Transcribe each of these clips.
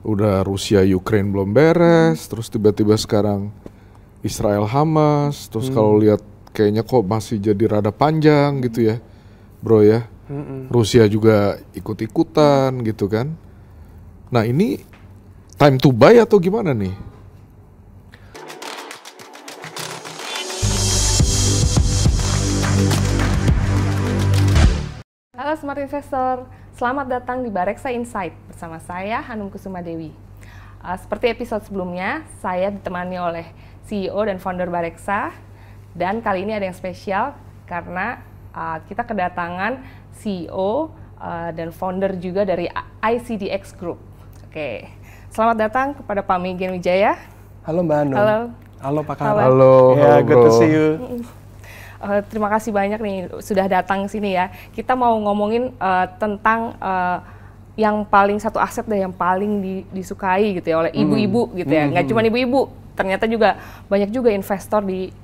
udah Rusia Ukraine belum beres, terus tiba-tiba sekarang Israel Hamas, terus kalau lihat kayaknya kok masih jadi rada panjang gitu ya, bro ya. Rusia juga ikut-ikutan gitu kan. Nah ini time to buy atau gimana nih? Halo Smart Investor, selamat datang di Bareksa Insight bersama saya Hanum Kusuma Dewi. Seperti episode sebelumnya, saya ditemani oleh CEO dan founder Bareksa, dan kali ini ada yang spesial karena kita kedatangan CEO dan founder juga dari ICDX Group. Oke, selamat datang kepada Pak Megen Wijaya. Halo Mbak Hanum. Halo. Halo Pak Kara. Halo, Ya, halo good bro. to see you. Terima kasih banyak nih sudah datang sini ya. Kita mau ngomongin tentang yang paling satu aset deh yang paling disukai gitu ya oleh ibu-ibu gitu ya. Nggak cuma ibu-ibu, ternyata juga banyak juga investor di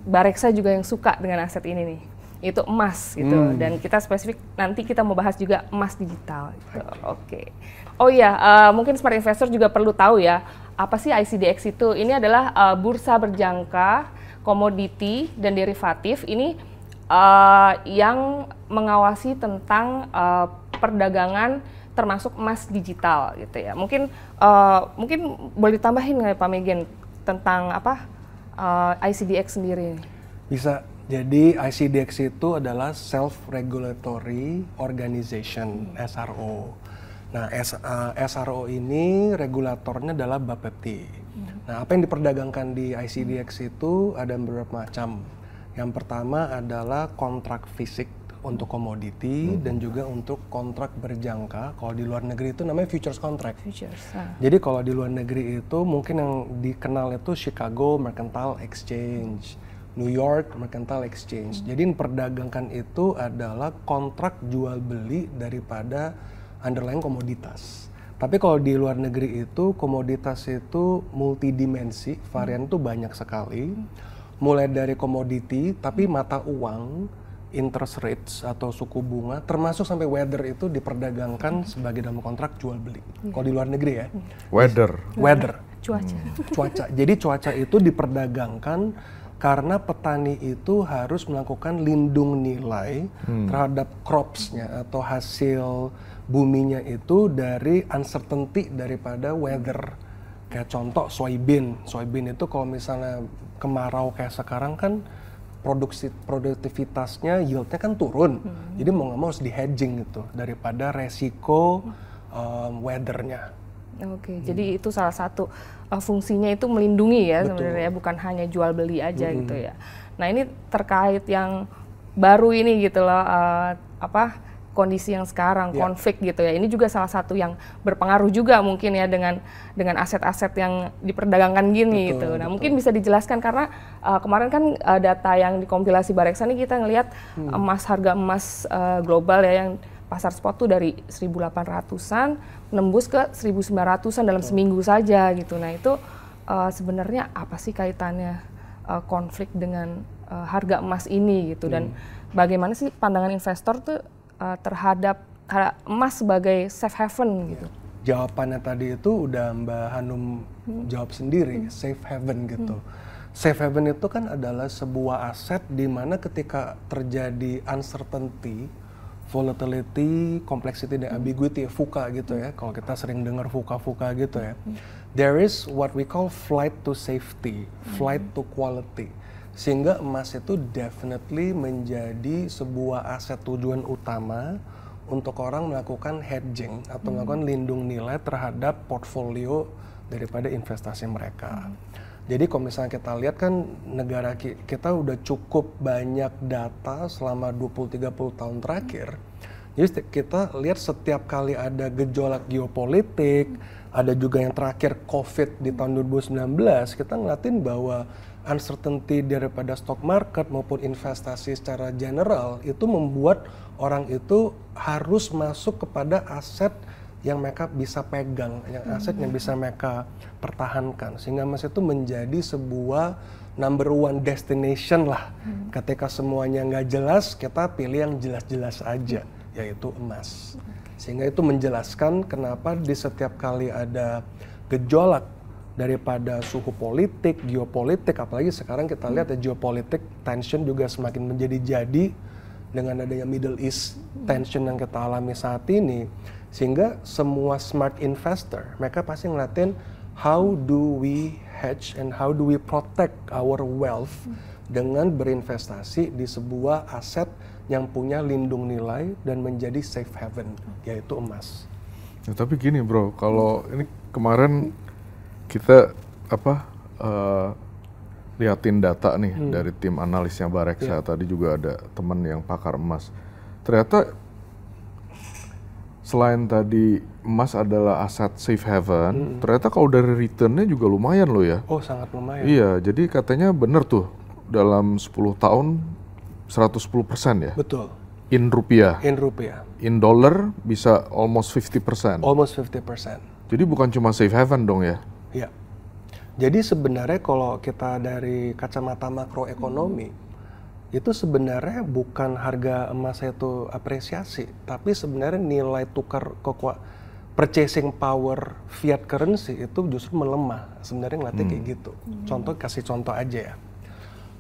Bareksa juga yang suka dengan aset ini nih. Itu emas gitu. Dan kita spesifik nanti kita mau bahas juga emas digital gitu. Oke. Oh iya, mungkin Smart Investor juga perlu tahu ya, apa sih ICDX itu? Ini adalah bursa berjangka komoditi dan derivatif ini yang mengawasi tentang perdagangan termasuk emas digital gitu ya. Mungkin boleh ditambahin nggak Pak Megen tentang ICDX sendiri? Bisa. Jadi ICDX itu adalah Self-Regulatory Organization, SRO. Nah, SRO ini regulatornya adalah Bapepti. Nah, apa yang diperdagangkan di ICDX itu ada beberapa macam. Yang pertama adalah kontrak fisik untuk komoditi dan juga untuk kontrak berjangka. Kalau di luar negeri itu namanya futures contract. Jadi kalau di luar negeri itu mungkin yang dikenal itu Chicago Mercantile Exchange, New York Mercantile Exchange. Jadi yang diperdagangkan itu adalah kontrak jual beli daripada underlying komoditas. Tapi kalau di luar negeri itu komoditas itu multidimensi, varian itu banyak sekali. Mulai dari komoditi, tapi mata uang, interest rates atau suku bunga, termasuk sampai weather itu diperdagangkan sebagai dalam kontrak jual beli. Kalau di luar negeri ya. Weather. Cuaca. Jadi cuaca itu diperdagangkan karena petani itu harus melakukan lindung nilai terhadap crops-nya atau hasil buminya itu dari uncertainty daripada weather. Kayak contoh soybean itu kalau misalnya kemarau kayak sekarang kan produktivitasnya, yieldnya kan turun. Jadi mau nggak mau harus di hedging gitu daripada resiko weathernya. Oke, jadi itu salah satu fungsinya itu melindungi ya sebenarnya, bukan hanya jual beli aja gitu ya. Nah ini terkait yang baru ini gitu loh, kondisi yang sekarang, konflik gitu ya. Ini juga salah satu yang berpengaruh juga mungkin ya dengan aset-aset yang diperdagangkan gini gitu. Nah mungkin bisa dijelaskan karena kemarin kan data yang dikompilasi Bareksa ini kita ngelihat harga emas global ya yang pasar spot tuh dari 1.800-an nembus ke 1.900-an dalam seminggu saja gitu. Nah itu sebenarnya apa sih kaitannya konflik dengan harga emas ini gitu, dan bagaimana sih pandangan investor tuh terhadap emas sebagai safe haven gitu? Jawabannya tadi itu udah Mbak Hanum jawab sendiri, safe haven gitu. Safe haven itu kan adalah sebuah aset di mana ketika terjadi uncertainty, volatility, complexity, dan ambiguity, VUCA gitu ya. Kalau kita sering dengar VUCA gitu ya. There is what we call flight to safety, flight to quality. Sehingga emas itu definitely menjadi sebuah aset tujuan utama untuk orang melakukan hedging atau melakukan lindung nilai terhadap portfolio daripada investasi mereka. Jadi kalau misalnya kita lihat kan negara kita udah cukup banyak data selama 20-30 tahun terakhir. Jadi kita lihat setiap kali ada gejolak geopolitik, ada juga yang terakhir COVID di tahun 2019, kita ngeliatin bahwa uncertainty daripada stock market maupun investasi secara general itu membuat orang itu harus masuk kepada aset yang mereka bisa pegang, yang aset yang bisa mereka pertahankan, sehingga emas itu menjadi sebuah number one destination lah. Ketika semuanya nggak jelas, kita pilih yang jelas-jelas aja, yaitu emas. Sehingga itu menjelaskan kenapa di setiap kali ada gejolak daripada suhu politik, geopolitik, apalagi sekarang kita lihat ya geopolitik tension juga semakin menjadi-jadi dengan adanya Middle East tension yang kita alami saat ini, sehingga semua smart investor mereka pasti ngeliatin how do we hedge and how do we protect our wealth dengan berinvestasi di sebuah aset yang punya lindung nilai dan menjadi safe haven, yaitu emas. Ya, tapi gini bro, kalau ini kemarin kita liatin data nih dari tim analisnya Bareksa, tadi juga ada teman yang pakar emas. Ternyata selain tadi emas adalah aset safe haven, ternyata kalau dari returnnya juga lumayan loh ya. Oh, sangat lumayan. Iya, jadi katanya bener tuh dalam 10 tahun 110% ya? Betul. In rupiah? In rupiah. In dollar bisa almost 50%? Almost 50%. Jadi bukan cuma safe haven dong ya? Iya. Jadi sebenarnya kalau kita dari kacamata makroekonomi, itu sebenarnya bukan harga emas itu apresiasi, tapi sebenarnya nilai tukar purchasing power fiat currency itu justru melemah. Sebenarnya ngeliatnya kayak gitu. Kasih contoh aja ya.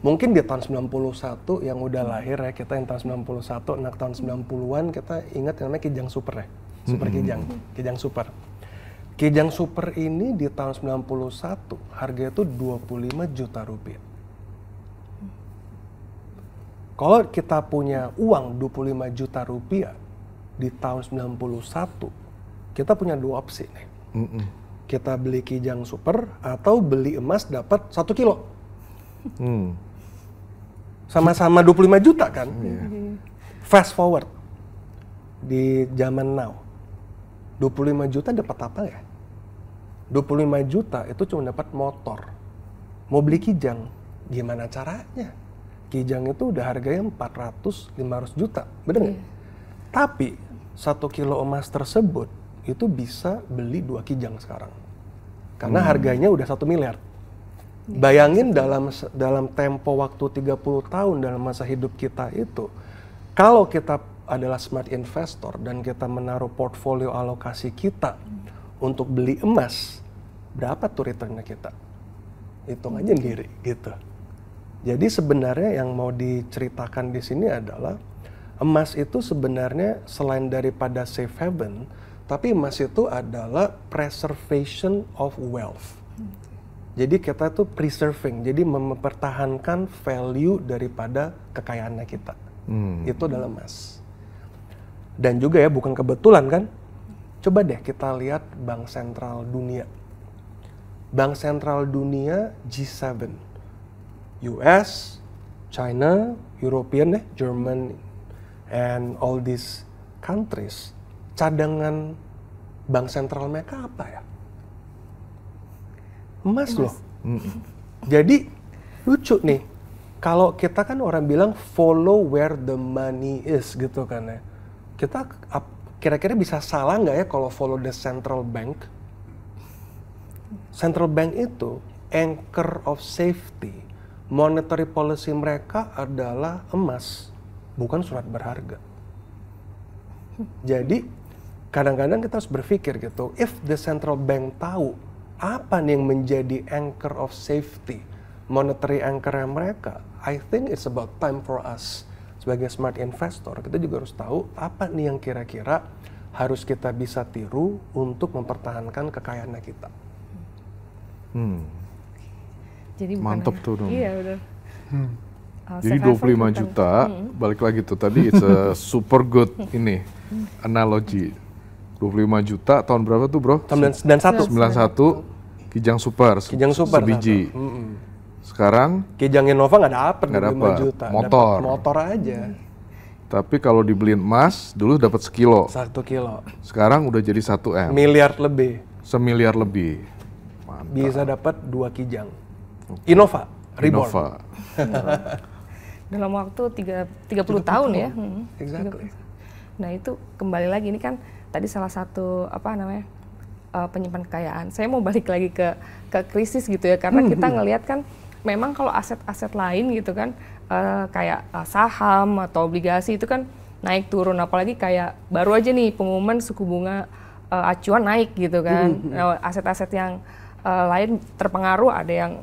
Mungkin di tahun 91 yang udah lahir ya, kita yang tahun 91, anak tahun 90-an kita ingat yang namanya Kijang Super ya. Super Kijang Super. Kijang Super ini di tahun 91 harganya itu 25 juta rupiah. Kalau kita punya uang 25 juta rupiah di tahun 91, kita punya dua opsi nih. Kita beli Kijang Super atau beli emas dapat 1 kilo. Sama-sama 25 juta kan? Fast forward di zaman now. 25 juta dapat apa ya? 25 juta itu cuma dapat motor. Mau beli Kijang, gimana caranya? Kijang itu udah harganya 400-500 juta, bener nggak? Tapi 1 kilo emas tersebut itu bisa beli 2 Kijang sekarang. Karena harganya udah 1 miliar. Bayangin dalam tempo waktu 30 tahun dalam masa hidup kita itu, kalau kita adalah smart investor dan kita menaruh portfolio alokasi kita untuk beli emas, berapa tuh returnnya kita? Hitung aja sendiri gitu. Jadi sebenarnya yang mau diceritakan di sini adalah emas itu sebenarnya selain daripada safe haven, tapi emas itu adalah preservation of wealth. Jadi kita tuh preserving, jadi mempertahankan value daripada kekayaannya kita. Itu adalah emas. Dan juga ya bukan kebetulan kan, coba deh kita lihat bank sentral dunia. Bank sentral dunia G7, US, China, European, German, and all these countries, cadangan bank sentral mereka apa ya? Emas loh. Jadi lucu nih, kalau kita kan orang bilang follow where the money is gitu kan ya. Kita kira-kira bisa salah nggak ya kalau follow the central bank? Central bank itu anchor of safety. Monetary policy mereka adalah emas, bukan surat berharga. Jadi kadang-kadang kita harus berpikir gitu, if the central bank tahu apa nih yang menjadi anchor of safety, monetary anchor mereka, I think it's about time for us sebagai smart investor, kita juga harus tahu apa nih yang kira-kira harus kita bisa tiru untuk mempertahankan kekayaannya kita. Jadi mantap tuh dong. Iya benar. Jadi 25 juta, balik lagi tuh tadi it's a super good ini analogi. 25 juta tahun berapa tuh bro? Tahun 91. 91 Kijang Super, sebiji. Sekarang Kijang Innova nggak dapet 25 juta, motor. Dapet motor aja. Tapi kalau dibeliin emas dulu dapat 1 kilo. 1 kilo. Sekarang udah jadi 1 M. Miliar lebih. Semiliar lebih. Mantap. Bisa dapat 2 Kijang. Innova, Reborn. Innova. Dalam waktu 30 tahun ya. Exactly. Nah itu kembali lagi, ini kan tadi salah satu penyimpan kekayaan. Saya mau balik lagi ke krisis gitu ya, karena kita ngelihat kan memang kalau aset-aset lain gitu kan kayak saham atau obligasi itu kan naik turun, apalagi kayak baru aja nih pengumuman suku bunga acuan naik gitu kan. Aset-aset yang lain terpengaruh, ada yang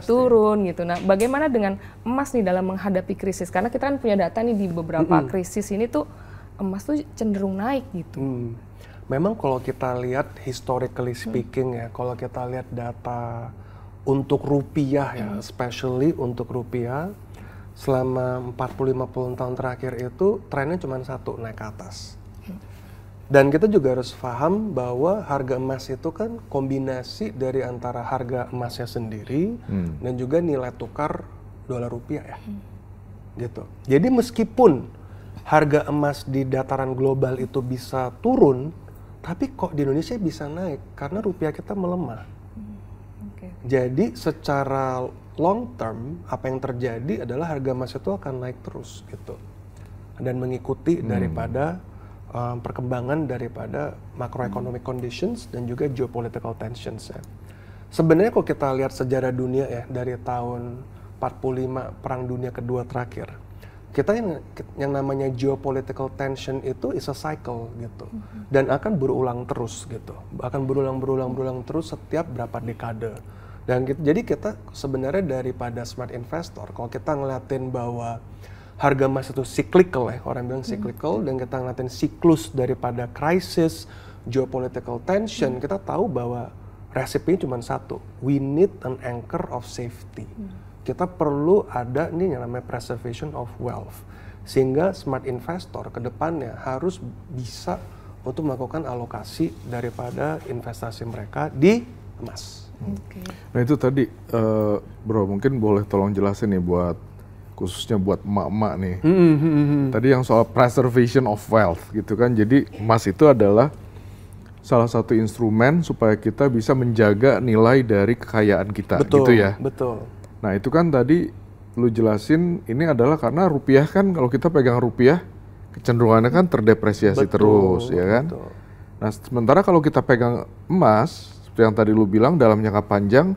turun gitu. Nah, bagaimana dengan emas nih dalam menghadapi krisis? Karena kita kan punya data nih di beberapa krisis ini tuh emas tuh cenderung naik gitu. Memang kalau kita lihat historically speaking ya, kalau kita lihat data untuk rupiah ya, especially untuk rupiah, selama 40-50 tahun terakhir itu trennya cuma satu, naik ke atas. Dan kita juga harus paham bahwa harga emas itu kan kombinasi dari antara harga emasnya sendiri dan juga nilai tukar dolar rupiah ya. Gitu. Jadi meskipun harga emas di dataran global itu bisa turun, tapi kok di Indonesia bisa naik karena rupiah kita melemah. Jadi secara long term apa yang terjadi adalah harga emas itu akan naik terus gitu. Dan mengikuti daripada perkembangan daripada macroeconomic conditions dan juga geopolitical tensions ya. Sebenarnya kalau kita lihat sejarah dunia ya, dari tahun 45 Perang Dunia Kedua terakhir, kita yang namanya geopolitical tension itu is a cycle gitu, dan akan berulang terus gitu, akan berulang terus setiap berapa dekade. Dan jadi kita sebenarnya daripada smart investor, kalau kita ngeliatin bahwa harga emas itu cyclical ya, orang bilang cyclical, dan kita ngeliatin siklus daripada krisis, geopolitical tension, kita tahu bahwa resepnya cuma satu, we need an anchor of safety. Kita perlu ada ini yang namanya preservation of wealth, sehingga smart investor ke depannya harus bisa untuk melakukan alokasi daripada investasi mereka di emas. Nah itu tadi, bro, mungkin boleh tolong jelasin nih buat khususnya buat emak-emak nih. Tadi yang soal preservation of wealth gitu kan. Jadi emas itu adalah salah satu instrumen supaya kita bisa menjaga nilai dari kekayaan kita, gitu ya. Betul. Nah itu kan tadi lu jelasin ini adalah karena rupiah kan, kalau kita pegang rupiah kecenderungannya kan terdepresiasi terus, ya kan. Nah sementara kalau kita pegang emas, seperti yang tadi lu bilang dalam jangka panjang,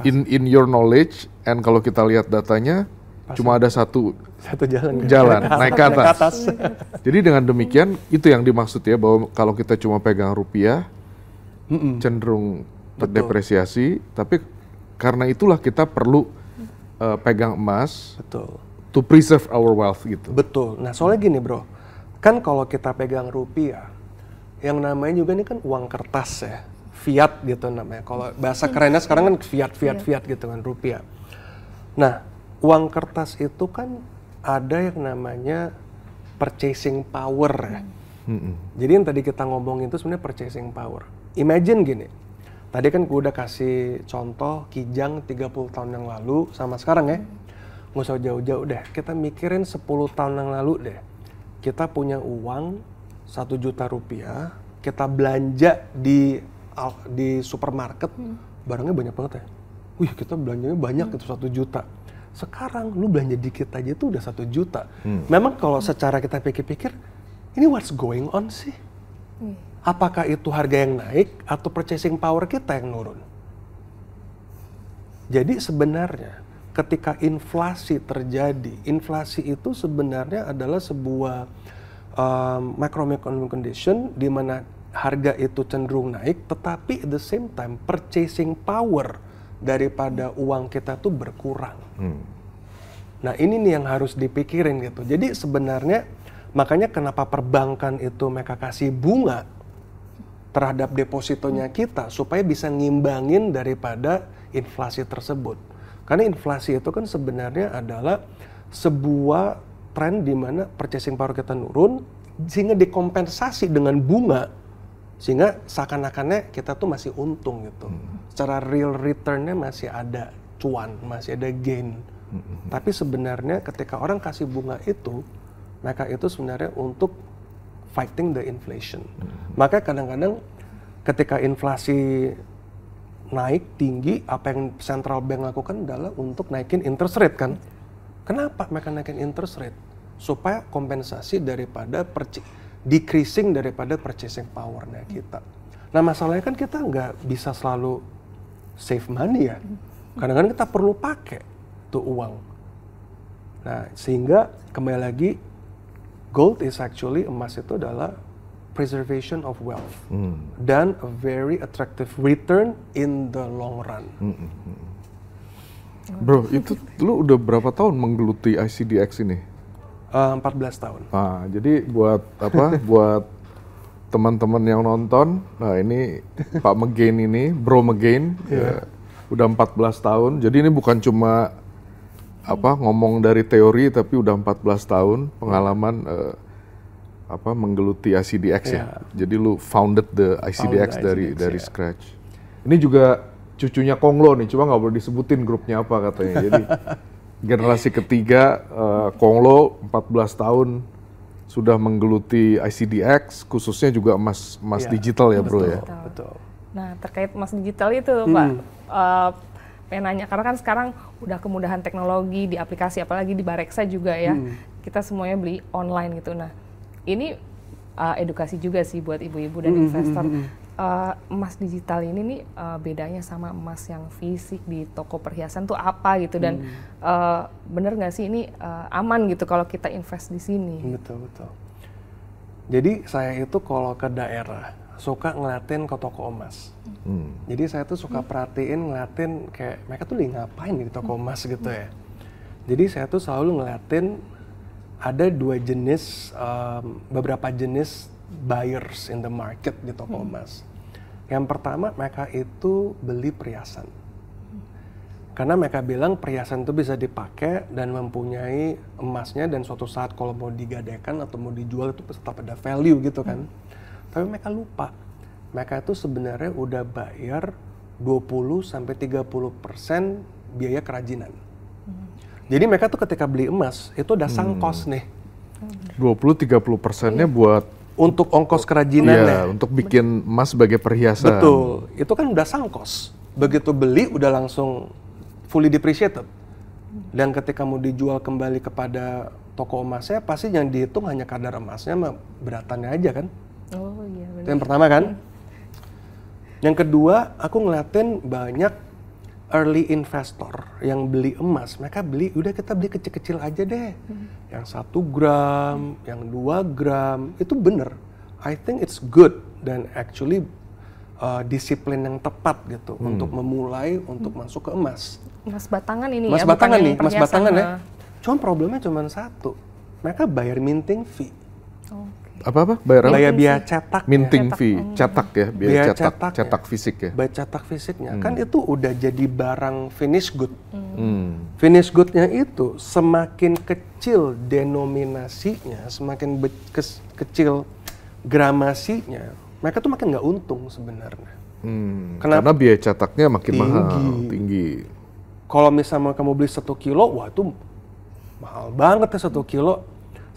in your knowledge, and kalau kita lihat datanya cuma ada satu jalan naik ke atas. Jadi dengan demikian itu yang dimaksud ya, bahwa kalau kita cuma pegang rupiah cenderung terdepresiasi, tapi karena itulah kita perlu pegang emas to preserve our wealth gitu. Betul. Nah soalnya gini bro, kan kalau kita pegang rupiah, yang namanya juga ini kan uang kertas ya, fiat gitu namanya. Kalau bahasa kerennya sekarang kan fiat gitu kan, rupiah. Nah, uang kertas itu kan ada yang namanya purchasing power ya. Jadi yang tadi kita ngomongin itu sebenarnya purchasing power. Imagine gini, tadi kan gue udah kasih contoh Kijang 30 tahun yang lalu sama sekarang ya. Nggak usah jauh-jauh deh, kita mikirin 10 tahun yang lalu deh. Kita punya uang 1 juta rupiah, kita belanja di supermarket, barangnya banyak banget ya. Wih, kita belanjanya banyak itu 1 juta. Sekarang lu belanja dikit aja tuh udah 1 juta. Memang kalau secara kita pikir-pikir, ini what's going on sih? Apakah itu harga yang naik atau purchasing power kita yang nurun? Jadi sebenarnya ketika inflasi terjadi, inflasi itu sebenarnya adalah sebuah macroeconomic condition di mana harga itu cenderung naik, tetapi at the same time purchasing power daripada uang kita tuh berkurang. Nah ini nih yang harus dipikirin gitu. Jadi sebenarnya makanya kenapa perbankan itu mereka kasih bunga terhadap depositonya kita supaya bisa ngimbangin daripada inflasi tersebut. Karena inflasi itu kan sebenarnya adalah sebuah tren di mana purchasing power kita nurun sehingga dikompensasi dengan bunga, sehingga seakan-akannya kita tuh masih untung gitu. Secara real returnnya masih ada cuan, masih ada gain. Tapi sebenarnya ketika orang kasih bunga itu, maka itu sebenarnya untuk fighting the inflation. Maka kadang-kadang ketika inflasi naik tinggi, apa yang central bank lakukan adalah untuk naikin interest rate kan. Kenapa mereka naikin interest rate? Supaya kompensasi daripada decreasing daripada purchasing power-nya kita. Nah masalahnya kan kita nggak bisa selalu save money ya. Kadang-kadang kita perlu pakai tuh uang. Nah, sehingga kembali lagi gold is actually, emas itu adalah preservation of wealth dan a very attractive return in the long run. Bro, itu lu udah berapa tahun menggeluti ICDX ini? 14 tahun. Nah, jadi buat apa? Buat teman-teman yang nonton, nah ini Pak Megain ini, Bro Megain, ya, udah 14 tahun. Jadi ini bukan cuma apa ngomong dari teori, tapi udah 14 tahun pengalaman menggeluti ICDX ya. Jadi lu founded the ICDX dari scratch. Ini juga cucunya Konglo nih, cuma nggak boleh disebutin grupnya apa katanya. Jadi generasi ketiga Konglo 14 tahun sudah menggeluti ICDX, khususnya juga emas digital ya bro ya. Betul. Nah terkait emas digital itu Pak, pengen nanya karena kan sekarang udah kemudahan teknologi di aplikasi, apalagi di Bareksa juga ya, kita semuanya beli online gitu. Nah ini edukasi juga sih buat ibu-ibu dan investor. Emas digital ini nih bedanya sama emas yang fisik di toko perhiasan tuh apa gitu, dan bener nggak sih ini aman gitu kalau kita invest di sini? Betul. Jadi saya itu kalau ke daerah suka ngeliatin ke toko emas. Jadi saya tuh suka perhatiin, ngeliatin kayak mereka tuh lagi ngapain di toko emas gitu ya. Jadi saya tuh selalu ngeliatin ada beberapa jenis buyers in the market di toko emas. Yang pertama, mereka itu beli perhiasan. Karena mereka bilang perhiasan itu bisa dipakai dan mempunyai emasnya, dan suatu saat kalau mau digadaikan atau mau dijual itu tetap ada value gitu kan. Tapi mereka lupa, mereka itu sebenarnya udah bayar 20-30% biaya kerajinan. Jadi mereka tuh ketika beli emas, itu udah sunk cost nih. 20-30%-nya buat untuk ongkos kerajinannya. Iya, untuk bikin emas sebagai perhiasan. Betul, itu kan udah sunk cost. Begitu beli udah langsung fully depreciated. Dan ketika mau dijual kembali kepada toko emasnya, pasti yang dihitung hanya kadar emasnya sama beratannya aja kan. Oh iya benar. Itu yang pertama kan. Yang kedua, aku ngeliatin banyak early investor yang beli emas. Mereka beli, udah kita beli kecil-kecil aja deh. Yang 1 gram, yang 2 gram, itu bener. I think it's good dan actually disiplin yang tepat gitu untuk memulai, untuk masuk ke emas. Emas batangan ini Emas ya, batangan bukan nih, yang emas batangan ya. perhiasan. Cuma problemnya cuma satu, mereka bayar minting fee. Apa? Bayar apa? Biaya cetak. Minting fee, cetak ya, biaya cetak cetaknya. fisik ya. Biaya cetak fisiknya, kan itu udah jadi barang finish good. Finish goodnya itu semakin kecil denominasinya, semakin kecil gramasinya, mereka tuh makin nggak untung sebenarnya. Karena biaya cetaknya makin tinggi. Kalau misalnya kamu beli 1 kilo, wah itu mahal banget ya 1 kilo.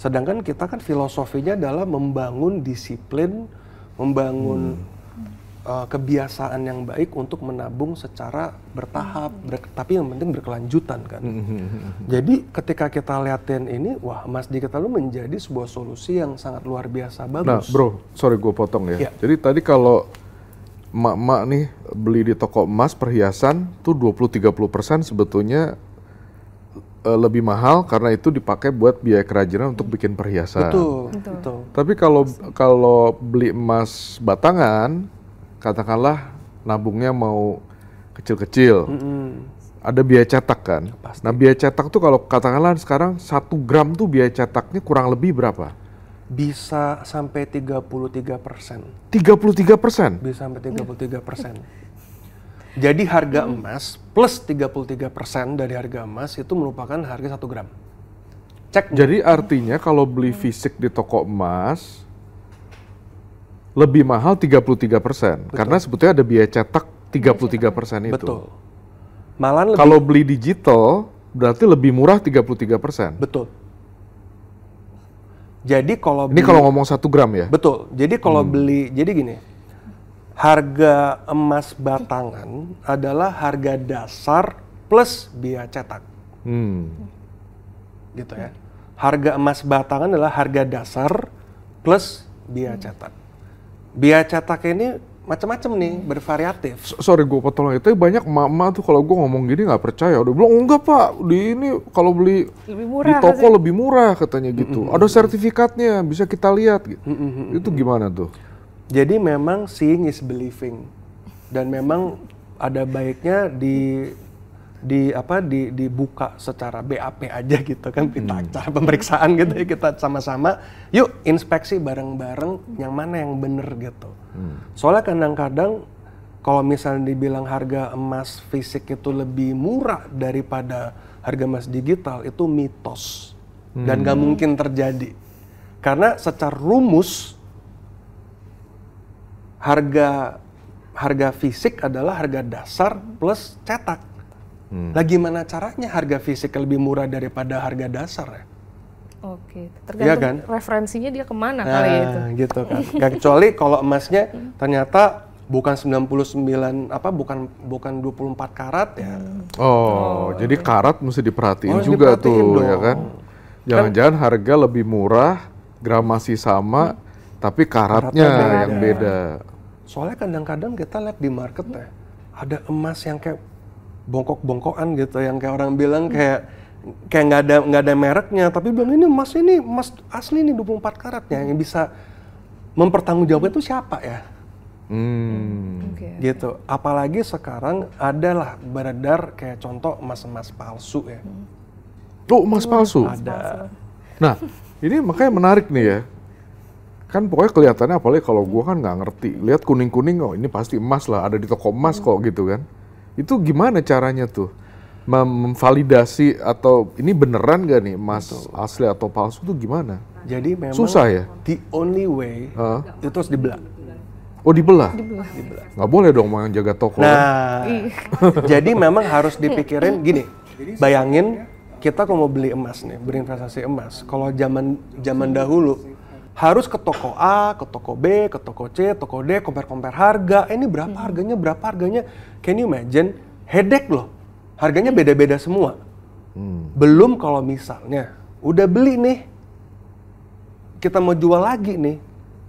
Sedangkan kita kan filosofinya adalah membangun disiplin, membangun kebiasaan yang baik untuk menabung secara bertahap, tapi yang penting berkelanjutan kan. Jadi ketika kita liatin ini, wah emas digital menjadi sebuah solusi yang sangat luar biasa bagus. Nah bro, sorry gue potong ya. Jadi tadi kalau emak-emak nih beli di toko emas perhiasan tuh 20-30% sebetulnya lebih mahal karena itu dipakai buat biaya kerajinan untuk bikin perhiasan. Betul. Tapi kalau beli emas batangan, katakanlah nabungnya mau kecil-kecil, ada biaya cetak kan. Pasti. Nah biaya cetak tuh kalau katakanlah sekarang 1 gram tuh biaya cetaknya kurang lebih berapa? Bisa sampai 33%. 33%? Bisa sampai 33%. Jadi harga emas plus 33% dari harga emas itu merupakan harga 1 gram. Cek. Jadi artinya kalau beli fisik di toko emas lebih mahal 33%. Karena sebetulnya ada biaya cetak 33% itu. Betul. Malah lebih. Kalau beli digital berarti lebih murah 33%. Betul. Jadi kalau ini kalau ngomong 1 gram ya? Betul. Jadi kalau beli, jadi gini. Harga emas batangan adalah harga dasar plus biaya cetak. Gitu ya. Harga emas batangan adalah harga dasar plus biaya cetak. Biaya cetak ini macam-macam nih, bervariatif. Sorry gue potong itu banyak emak-emak tuh kalau gue ngomong gini nggak percaya, udah bilang enggak pak, di ini kalau beli di toko lebih murah katanya gitu, ada sertifikatnya bisa kita lihat gitu. Itu gimana tuh? Jadi memang seeing is believing, dan memang ada baiknya dibuka secara BAP aja gitu kan, kita cara pemeriksaan gitu ya, kita sama-sama yuk inspeksi bareng-bareng yang mana yang bener gitu. Soalnya kadang-kadang kalau misalnya dibilang harga emas fisik itu lebih murah daripada harga emas digital, itu mitos dan gak mungkin terjadi, karena secara rumus harga fisik adalah harga dasar plus cetak. Lah gimana caranya harga fisik lebih murah daripada harga dasar ya? Oke, tergantung kan? Referensinya dia kemana kali ya itu. Gitu kan. Gak kecuali kalau emasnya ternyata bukan 24 karat ya. Jadi karat mesti diperhatiin juga tuh dong. Ya kan. Jangan-jangan harga lebih murah, gramasi sama, tapi karatnya yang beda. Soalnya kadang-kadang kita lihat di market ya, ada emas yang kayak bongkok-bongkokan gitu, yang kayak orang bilang kayak nggak ada mereknya, tapi bilang ini emas asli nih 24 karatnya, yang bisa mempertanggungjawabkan itu siapa ya? Gitu. Apalagi sekarang adalah beredar kayak contoh emas palsu ya. Emas palsu? Ada. Nah, ini makanya menarik nih ya. Kan pokoknya kelihatannya, apalagi kalau gue kan nggak ngerti, lihat kuning-kuning, oh ini pasti emas lah, ada di toko emas kok gitu kan. Itu gimana caranya tuh memvalidasi atau ini beneran gak nih emas asli atau palsu tuh gimana? Jadi memang susah ya? The only way itu harus dibelah. Oh dibelah? Nggak boleh dong mau yang jaga toko. Nah, jadi memang harus dipikirin gini, bayangin kita kalau mau beli emas nih, berinvestasi emas, kalau zaman dahulu harus ke toko A, ke toko B, ke toko C, toko D, compare harga. Ini berapa harganya? Can you imagine? Headache loh. Harganya beda-beda semua. Belum kalau misalnya udah beli nih, kita mau jual lagi nih,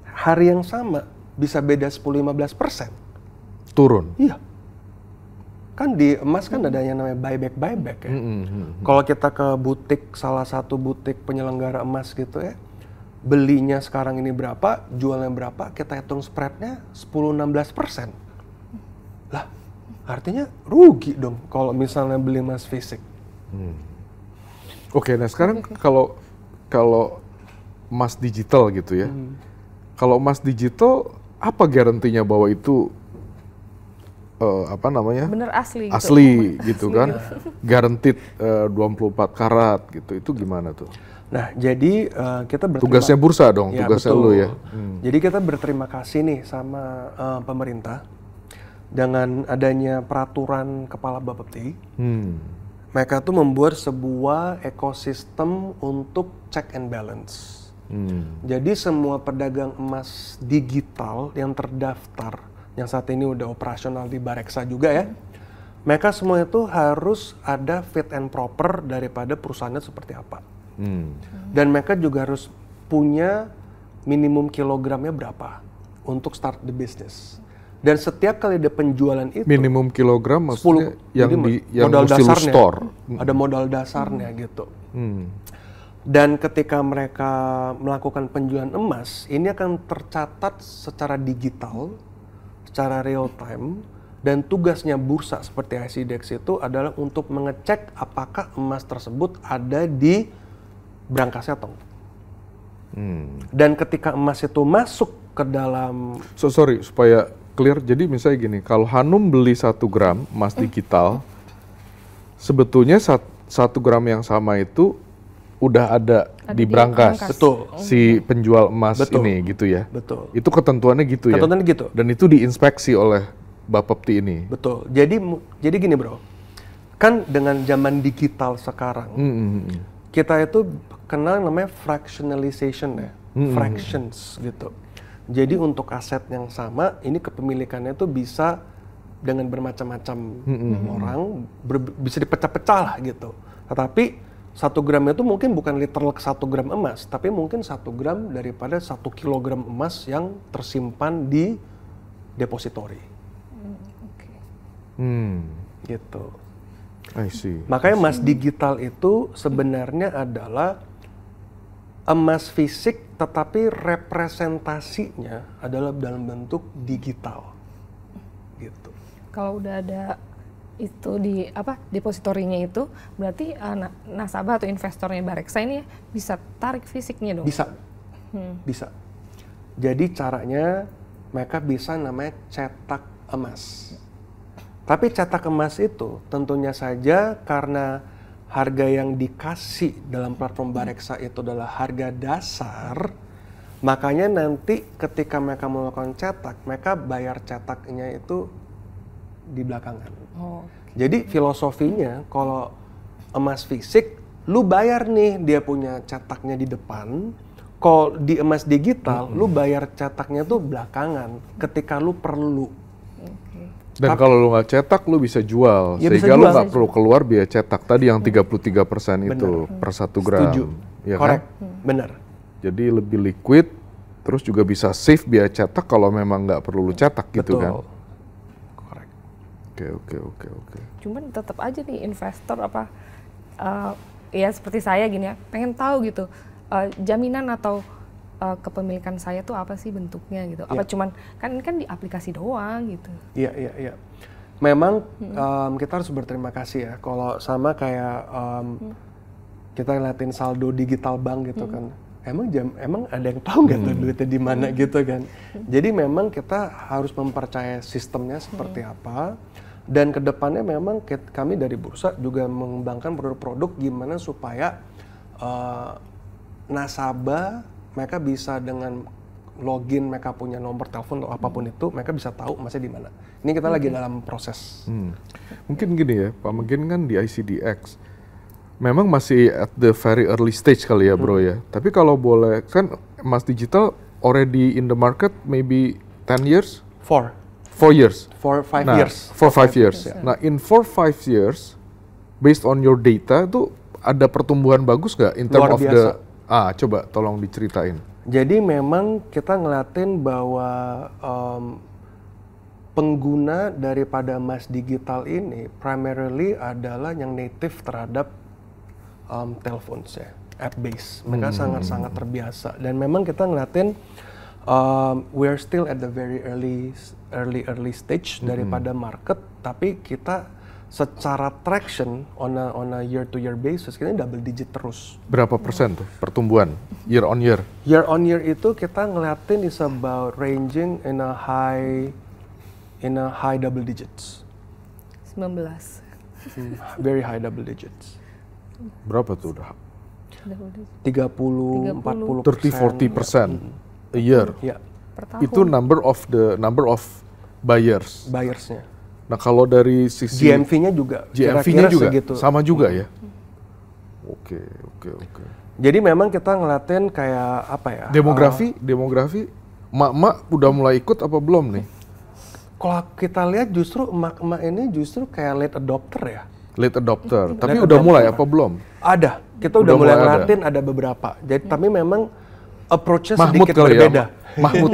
hari yang sama bisa beda 10-15%. Turun? Iya. Kan di emas kan ada yang namanya buyback ya. Kalau kita ke butik, salah satu butik penyelenggara emas gitu ya, belinya sekarang ini berapa, jualnya berapa, kita hitung spreadnya 10-16%. Lah, artinya rugi dong kalau misalnya beli emas fisik. Oke, nah sekarang kalau emas digital gitu ya, kalau emas digital apa garantinya bahwa itu bener asli gitu. Asli gitu kan, guaranteed 24 karat gitu, itu gimana tuh? Nah, jadi kita tugasnya bursa dong, ya, tugasnya lu ya. Jadi kita berterima kasih nih sama pemerintah dengan adanya peraturan Kepala Bapepti. Mereka tuh membuat sebuah ekosistem untuk check and balance. Jadi semua pedagang emas digital yang terdaftar, yang saat ini udah operasional di Bareksa juga ya, mereka semua itu harus ada fit and proper daripada perusahaannya seperti apa. Dan mereka juga harus punya minimum kilogramnya berapa untuk start the business. Dan setiap kali ada penjualan itu minimum kilogram maksudnya 10, yang modal mesti dasarnya, store. Ada modal dasarnya gitu. Dan ketika mereka melakukan penjualan emas, ini akan tercatat secara digital, secara real time, dan tugasnya bursa seperti ICDX itu adalah untuk mengecek apakah emas tersebut ada di berangkasnya atau enggak. Dan ketika emas itu masuk ke dalam... Sorry, supaya clear, jadi misalnya gini, kalau Hanum beli 1 gram emas digital, sebetulnya 1 gram yang sama itu udah ada di berangkas. Betul. Si penjual emas ini gitu ya? Betul. Itu ketentuannya gitu ya? Ketentuannya gitu. Dan itu diinspeksi oleh Bapepti ini? Betul. Jadi gini bro, kan dengan zaman digital sekarang, kita itu kenal namanya fractionalization ya, fractions gitu. Jadi untuk aset yang sama, ini kepemilikannya itu bisa dengan bermacam-macam orang, bisa dipecah-pecah lah gitu. Tetapi 1 gram itu mungkin bukan literal 1 gram emas, tapi mungkin 1 gram daripada 1 kilogram emas yang tersimpan di depository. Oke. Gitu. I see. Makanya emas digital itu sebenarnya adalah emas fisik, tetapi representasinya adalah dalam bentuk digital. Gitu. Kalau udah ada itu di depositorinya itu, berarti nasabah atau investornya Bareksa ini bisa tarik fisiknya dong? Bisa. Bisa. Jadi caranya mereka bisa namanya cetak emas. Tapi cetak emas itu tentunya saja karena harga yang dikasih dalam platform Bareksa itu adalah harga dasar, makanya nanti ketika mereka melakukan cetak, mereka bayar cetaknya itu di belakangan. Jadi filosofinya kalau emas fisik, lu bayar nih dia punya cetaknya di depan. Kalau di emas digital, lu bayar cetaknya tuh belakangan ketika lu perlu. Dan kalau lu nggak cetak, lu bisa jual. Ya, sehingga bisa lu jual. nggak perlu keluar biaya cetak. Tadi yang 33% itu per 1 gram. Setuju. Ya Correct. kan? Benar. Jadi lebih liquid, terus juga bisa save biaya cetak kalau memang nggak perlu lu cetak gitu kan. Correct. Oke. Cuman tetap aja nih investor ya seperti saya gini ya, pengen tahu gitu jaminan atau kepemilikan saya tuh apa sih bentuknya gitu? Apa cuman kan di aplikasi doang gitu? Iya. Memang kita harus berterima kasih ya. Kalau sama kayak kita ngeliatin saldo digital bank gitu kan. Emang ada yang tahu nggak tuh duitnya di mana gitu kan? Jadi memang kita harus mempercayai sistemnya seperti apa. Dan kedepannya memang kami dari bursa juga mengembangkan produk-produk gimana supaya nasabah mereka bisa dengan login, mereka punya nomor telepon atau apapun itu, mereka bisa tahu emasnya di mana. Ini kita lagi dalam proses. Mungkin gini ya, Pak Mungkin kan di ICDX memang masih at the very early stage kali ya bro ya. Tapi kalau boleh, kan emas digital already in the market maybe 10 years? 4 years? For 5 nah, years. For 5 years. Yeah. Nah in 4-5 years, based on your data tuh ada pertumbuhan bagus nggak in terms Luar of biasa. coba tolong diceritain. Jadi memang kita ngeliatin bahwa pengguna daripada emas digital ini primarily adalah yang native terhadap telepon ya, app base. Mereka sangat-sangat terbiasa. Dan memang kita ngeliatin we're still at the very early stage daripada market, tapi kita secara traction on a year to year basis kita double digit terus. Berapa persen tuh pertumbuhan year on year? Year on year itu kita ngeliatin is about ranging in a high double digits. 19. Very high double digits. Berapa tuh udah? 30, 40%. 30-40% a year. Ya. Per tahun. Itu number of buyers. Buyersnya. Nah kalau dari sisi GMV-nya juga. GMV-nya juga segitu. sama juga ya. Oke. Jadi memang kita ngeliatin kayak apa ya? Demografi, emak-emak udah mulai ikut apa belum nih? Kalau kita lihat justru emak-emak ini justru kayak late adopter ya. Late adopter, tapi udah mulai apa belum? Ada, kita udah mulai ngeliatin ada beberapa. Jadi tapi memang approach-nya Mahmud sedikit kali berbeda. Ya,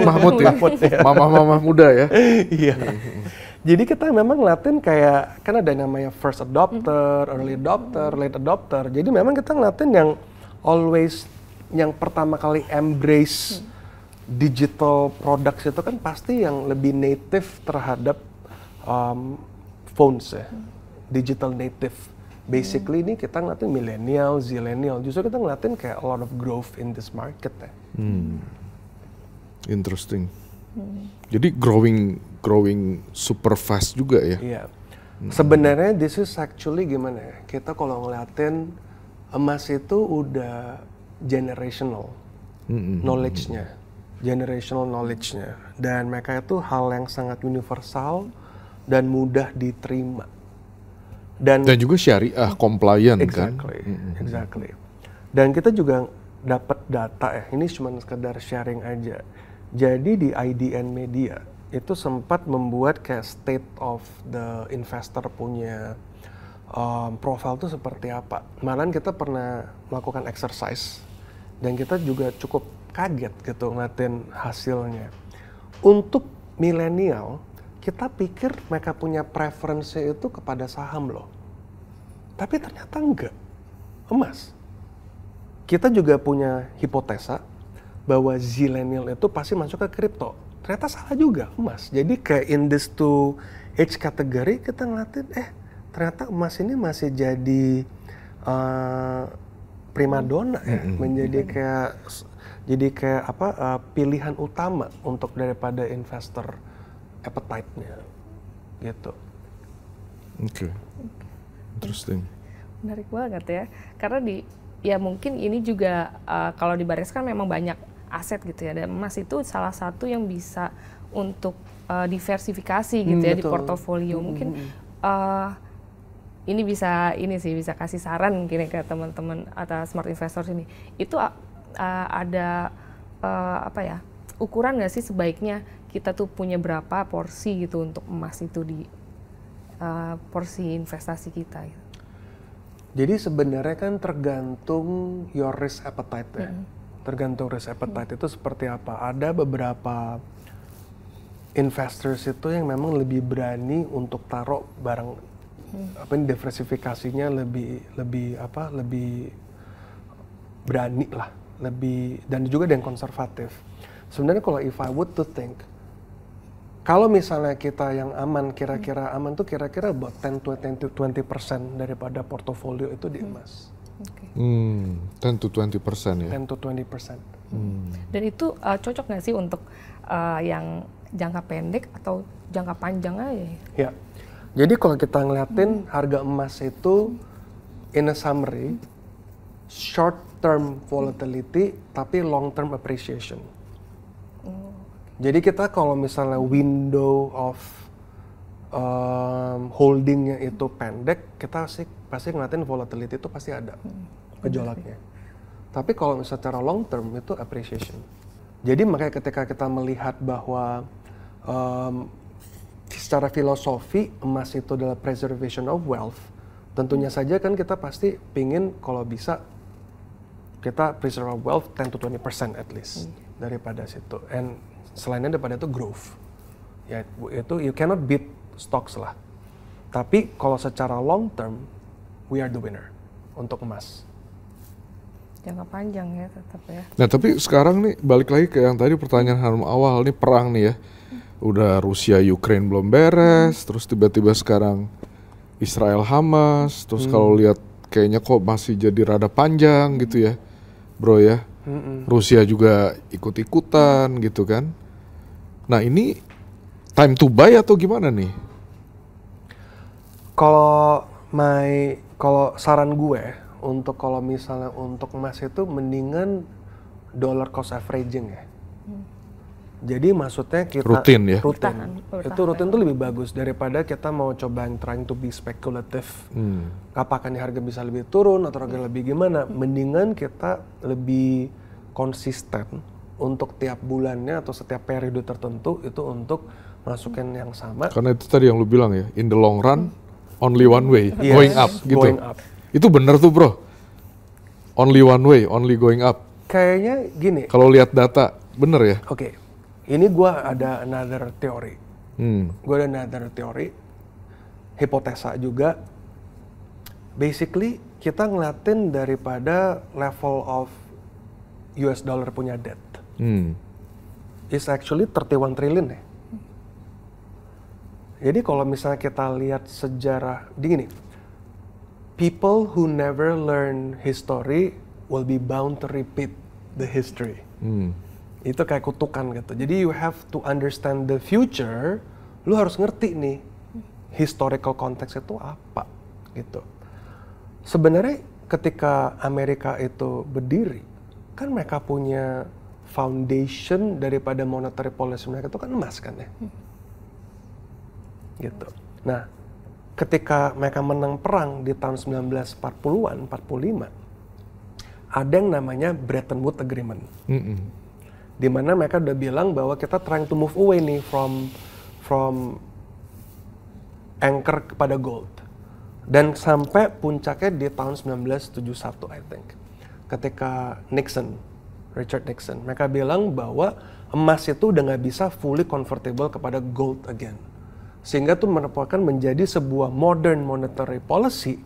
Mahmud ya, mama-mama muda ya. Iya. Jadi kita memang ngeliatin kayak, kan ada namanya first adopter, early adopter, late adopter. Jadi memang kita ngeliatin yang always, yang pertama kali embrace digital products itu kan pasti yang lebih native terhadap phones ya. Digital native. Basically ini kita ngeliatin millennial, zillennial. Justru kita ngeliatin kayak a lot of growth in this market ya. Interesting. Jadi growing super fast juga ya. Iya. Sebenarnya this is actually gimana ya? Kita kalau ngeliatin emas itu udah generational knowledge-nya. Generational knowledge-nya. Dan mereka itu hal yang sangat universal dan mudah diterima. Dan juga syariah compliant kan. Exactly. Dan kita juga dapat data ya. Ini cuma sekedar sharing aja. Jadi di IDN Media itu sempat membuat kayak state of the investor punya profile itu seperti apa. Malahan kita pernah melakukan exercise dan kita juga cukup kaget gitu ngeliatin hasilnya. Untuk milenial, kita pikir mereka punya preferensi itu kepada saham loh. Tapi ternyata enggak, emas. Kita juga punya hipotesa bahwa zillennial itu pasti masuk ke kripto. Ternyata salah juga, emas. Jadi kayak in this two age category kita ngeliatin, ternyata emas ini masih jadi primadona ya, menjadi kayak pilihan utama untuk daripada investor appetite-nya gitu. Oke. Interesting. Menarik banget ya. Karena mungkin ini juga kalau di Barex kan memang banyak aset gitu ya. Dan emas itu salah satu yang bisa untuk diversifikasi gitu ya, betul, di portofolio. Mungkin ini bisa kasih saran mungkin ke teman-teman atau smart investor ini. Itu ada ukuran nggak sih sebaiknya kita tuh punya berapa porsi gitu untuk emas itu di porsi investasi kita gitu. Jadi sebenarnya kan tergantung your risk appetite ya. Tergantung risk appetite itu seperti apa. Ada beberapa investors itu yang memang lebih berani untuk taruh barang diversifikasinya lebih berani lah, dan juga yang konservatif. Sebenarnya kalau if I would to think, kalau misalnya kita yang aman, kira-kira aman tuh kira-kira about 10-20% daripada portofolio itu di emas. 10-20% ya? 10-20%. Dan itu cocok nggak sih untuk yang jangka pendek atau jangka panjang aja? Ya, jadi kalau kita ngeliatin harga emas itu in a summary, short term volatility tapi long term appreciation. Jadi kita kalau misalnya window of holdingnya itu pendek, kita pasti ngeliatin volatility itu pasti ada gejolaknya. Tapi kalau misalnya secara long term itu appreciation. Jadi makanya ketika kita melihat bahwa secara filosofi emas itu adalah preservation of wealth, tentunya saja kan kita pasti pingin kalau bisa kita preserve of wealth 10-20% at least daripada situ. And selainnya daripada itu growth. Ya itu you cannot beat stocks lah. Tapi kalau secara long term we are the winner untuk emas. Jangka panjang ya tetap ya. Nah tapi sekarang nih balik lagi ke yang tadi pertanyaan awal, nih perang nih ya. Udah Rusia Ukraine belum beres, terus tiba-tiba sekarang Israel Hamas, terus kalau lihat kayaknya kok masih jadi rada panjang gitu ya, bro ya. Rusia juga ikut-ikutan gitu kan. Nah ini time to buy atau gimana nih? Kalau saran gue kalau misalnya untuk emas itu mendingan dollar cost averaging ya. Jadi maksudnya kita rutin ya. Itu rutin tuh lebih bagus daripada kita mau coba yang trying to be speculative. Apakah nih harga bisa lebih turun atau harga lebih gimana? Mendingan kita lebih konsisten untuk tiap bulannya atau setiap periode tertentu itu untuk masukin yang sama. Karena itu tadi yang lu bilang ya, in the long run only one way, yes, going up gitu. Going up. Itu bener tuh bro, only one way, only going up. Kayaknya gini. Kalau lihat data, bener ya? Oke, ini gue ada another teori. Hipotesa juga. Basically kita ngeliatin daripada level of US dollar punya debt. Is actually 31 trillion ya. Jadi kalau misalnya kita lihat sejarah, gini, people who never learn history will be bound to repeat the history. Itu kayak kutukan gitu. Jadi you have to understand the future, lu harus ngerti nih historical context itu apa gitu. Sebenarnya ketika Amerika itu berdiri, kan mereka punya foundation daripada monetary policy mereka itu kan emas kan ya. Gitu. Nah, ketika mereka menang perang di tahun 1940-an, 45, ada yang namanya Bretton Woods Agreement. Di mana mereka udah bilang bahwa kita trying to move away nih from anchor kepada gold. Dan sampai puncaknya di tahun 1971 I think. Ketika Richard Nixon, mereka bilang bahwa emas itu udah nggak bisa fully convertible kepada gold again. Sehingga itu merupakan menjadi sebuah modern monetary policy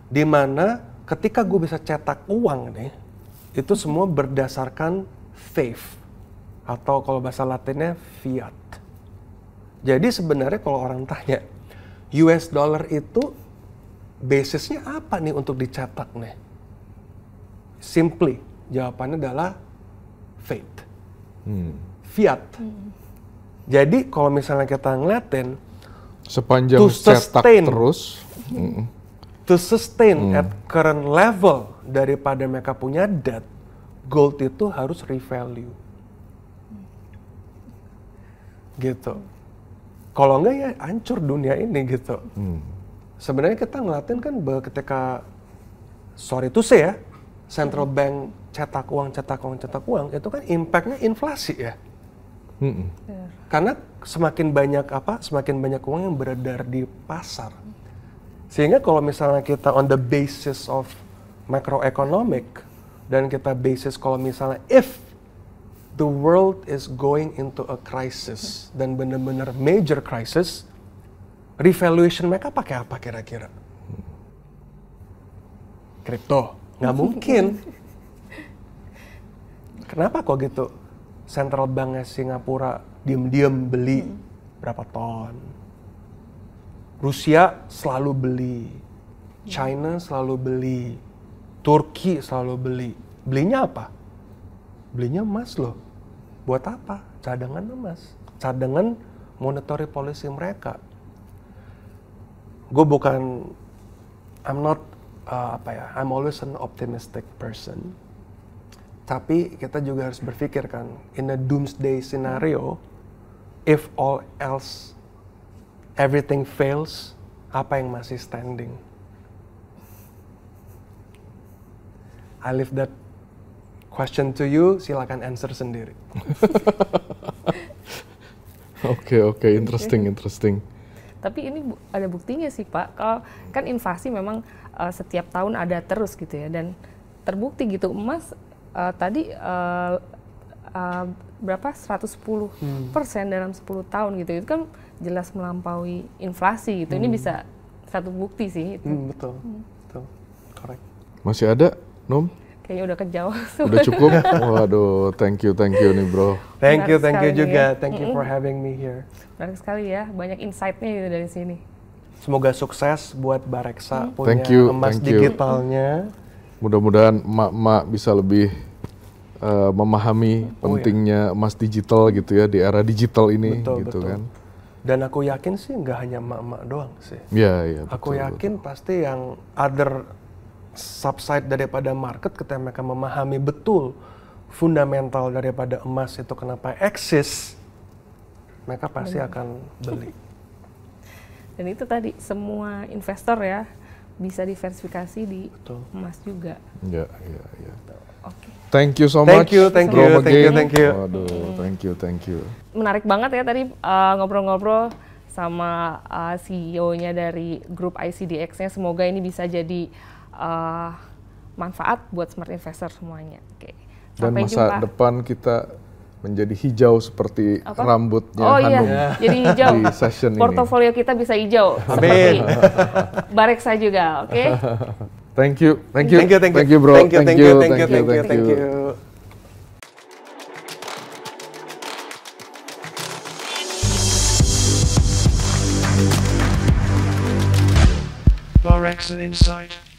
di mana ketika gue bisa cetak uang nih, itu semua berdasarkan faith atau kalau bahasa Latinnya fiat. Jadi sebenarnya kalau orang tanya US dollar itu basisnya apa nih untuk dicetak nih? Simply, jawabannya adalah faith, fiat. Jadi kalau misalnya kita ngeliatin, sepanjang to cetak sustain. terus, to sustain at current level daripada mereka punya debt, gold itu harus revalue. Gitu. Kalau enggak ya hancur dunia ini gitu. Sebenarnya kita ngeliatin kan bahwa ketika, sorry to say ya, central bank cetak uang, itu kan impactnya inflasi ya. Karena semakin banyak uang yang beredar di pasar. Sehingga kalau misalnya kita on the basis of macroeconomic, dan kita basis kalau misalnya if the world is going into a crisis, dan benar-benar major crisis, revaluation mereka pakai apa kira-kira? Kripto. Nggak mungkin. Kenapa kok gitu? Central Banknya Singapura diem-diem beli berapa ton. Rusia selalu beli. China selalu beli. Turki selalu beli. Belinya apa? Belinya emas loh. Buat apa? Cadangan emas. Cadangan monetary policy mereka. Gue bukan, I'm always an optimistic person. Tapi kita juga harus berpikir kan, in a doomsday scenario, if all else, everything fails, apa yang masih standing? I leave that question to you, silakan answer sendiri. Oke, interesting. Tapi ini ada buktinya sih Pak, kalau kan inflasi memang setiap tahun ada terus gitu ya, dan terbukti gitu emas tadi berapa 110% dalam 10 tahun gitu, itu kan jelas melampaui inflasi gitu. Ini bisa satu bukti sih. Betul, correct. Masih ada, Nom? Kayaknya udah kejauh. Udah cukup? Waduh, thank you nih bro. Thank you juga. Thank you for having me here. Menarik sekali ya, banyak insight-nya gitu dari sini. Semoga sukses buat Bareksa punya emas thank you. digitalnya. Mudah-mudahan emak-emak bisa lebih memahami pentingnya emas digital gitu ya di era digital ini. Betul. Kan. Dan aku yakin sih nggak hanya emak-emak doang sih. Iya. Aku yakin pasti yang other subside daripada market ketika mereka memahami betul fundamental daripada emas itu kenapa eksis, mereka pasti akan beli. Dan itu tadi semua investor ya bisa diversifikasi di emas juga. Iya. Oke. Thank you so much. Thank you. Waduh, thank you. Menarik banget ya tadi ngobrol-ngobrol sama CEO-nya dari grup ICDX-nya. Semoga ini bisa jadi manfaat buat smart investor semuanya. Oke. Dan masa depan kita menjadi hijau seperti rambutnya Hanum. Jadi hijau. Di session Portofolio ini. kita bisa hijau seperti Bareksa juga, oke? Thank you bro. Thank you. Bareksa Insight.